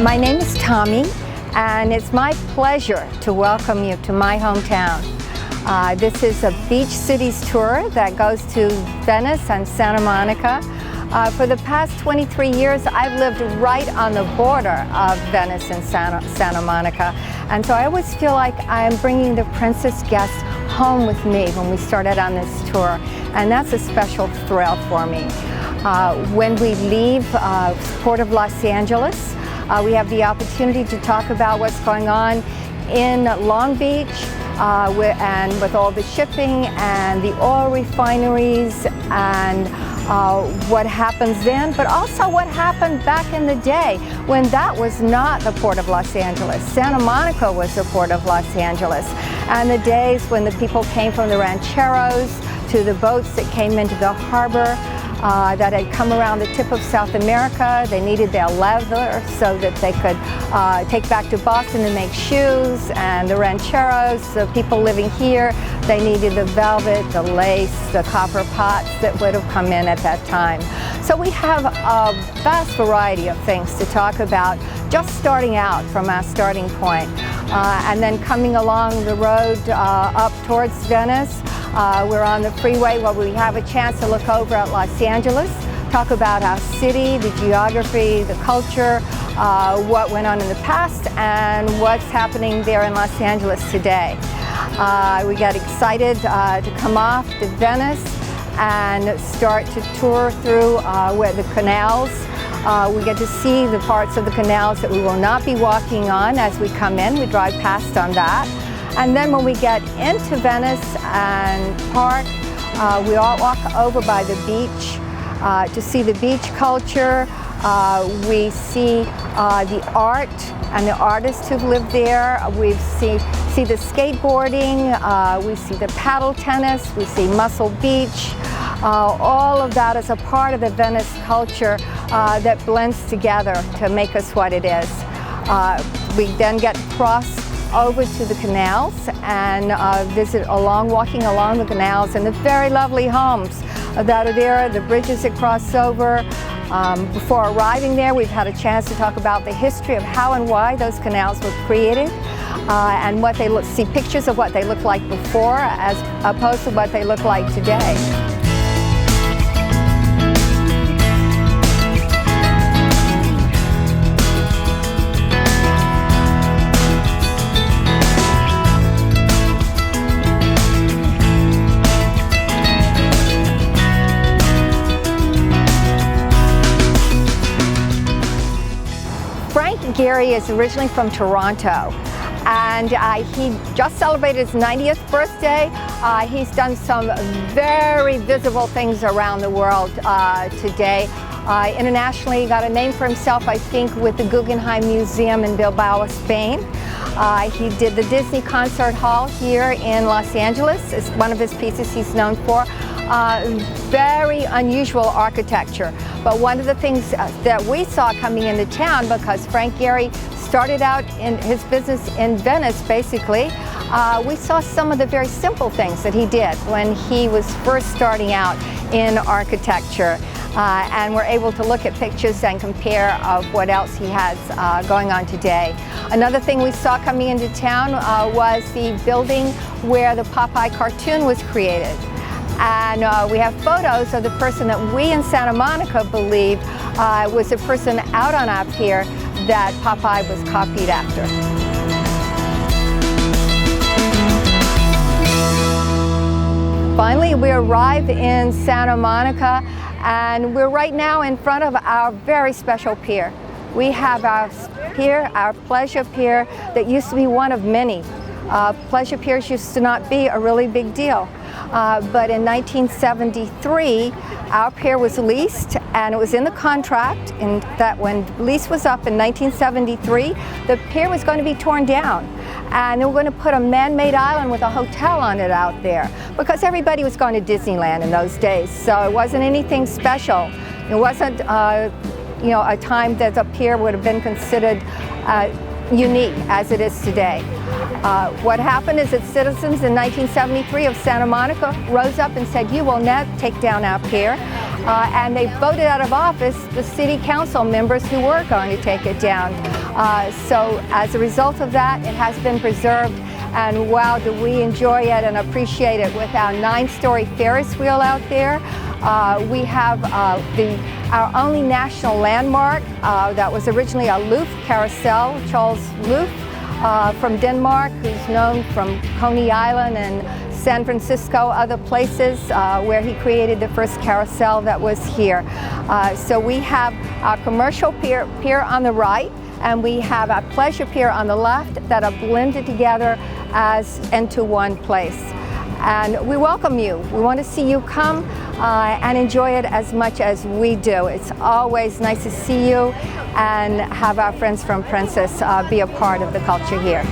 My name is Tommy, and it's my pleasure to welcome you to my hometown. This is a Beach Cities tour that goes to Venice and Santa Monica. For the past 23 years, I've lived right on the border of Venice and Santa Monica, and so I always feel like I'm bringing the princess guests home with me when we started on this tour, and that's a special thrill for me. When we leave Port of Los Angeles, we have the opportunity to talk about what's going on in Long Beach and with all the shipping and the oil refineries and what happens then, but also what happened back in the day when that was not the Port of Los Angeles. Santa Monica was the Port of Los Angeles, and the days when the people came from the rancheros to the boats that came into the harbor that had come around the tip of South America. They needed their leather so that they could take back to Boston and make shoes, and the rancheros, the people living here, they needed the velvet, the lace, the copper pots that would have come in at that time. So we have a vast variety of things to talk about, just starting out from our starting point. And then coming along the road up towards Venice, we're on the freeway where we have a chance to look over at Los Angeles, talk about our city, the geography, the culture, what went on in the past, and what's happening there in Los Angeles today. We got excited to come off to Venice and start to tour through where the canals. We get to see the parts of the canals that we will not be walking on as we come in. We drive past on that. And then when we get into Venice and park, we all walk over by the beach to see the beach culture. We see the art and the artists who've lived there. We see the skateboarding, we see the paddle tennis, we see Muscle Beach. All of that is a part of the Venice culture that blends together to make us what it is. We then get to cross over to the canals and visit walking along the canals and the very lovely homes that are there, the bridges that cross over. Before arriving there, we've had a chance to talk about the history of how and why those canals were created and what they see pictures of what they looked like before as opposed to what they look like today. Gary is originally from Toronto, and he just celebrated his 90th birthday. He's done some very visible things around the world today. Internationally, he got a name for himself, I think, with the Guggenheim Museum in Bilbao, Spain. He did the Disney Concert Hall here in Los Angeles. It's one of his pieces he's known for. Very unusual architecture. But one of the things that we saw coming into town, because Frank Gehry started out in his business in Venice, basically, we saw some of the very simple things that he did when he was first starting out in architecture. And we're able to look at pictures and compare of what else he has going on today. Another thing we saw coming into town was the building where the Popeye cartoon was created. And we have photos of the person that we in Santa Monica believe was the person out on our pier that Popeye was copied after. Finally, we arrive in Santa Monica, and we're right now in front of our very special pier. We have our pier, our pleasure pier, that used to be one of many. Pleasure piers used to not be a really big deal. But in 1973, our pier was leased, and it was in the contract that when the lease was up in 1973, the pier was going to be torn down. And they were going to put a man-made island with a hotel on it out there, because everybody was going to Disneyland in those days. So it wasn't anything special. It wasn't, a time that the pier would have been considered unique as it is today. What happened is that citizens in 1973 of Santa Monica rose up and said, "You will not take down our pier." And they voted out of office the city council members who were going to take it down. So as a result of that, it has been preserved, and wow, do we enjoy it and appreciate it with our 9-story Ferris wheel out there. We have our only national landmark that was originally a Louvre carousel, Charles Louvre from Denmark, who's known from Coney Island and San Francisco, other places where he created the first carousel that was here. So we have our commercial pier on the right, and we have our pleasure pier on the left that are blended together as into one place. And we welcome you. We want to see you come and enjoy it as much as we do. It's always nice to see you and have our friends from Princess be a part of the culture here.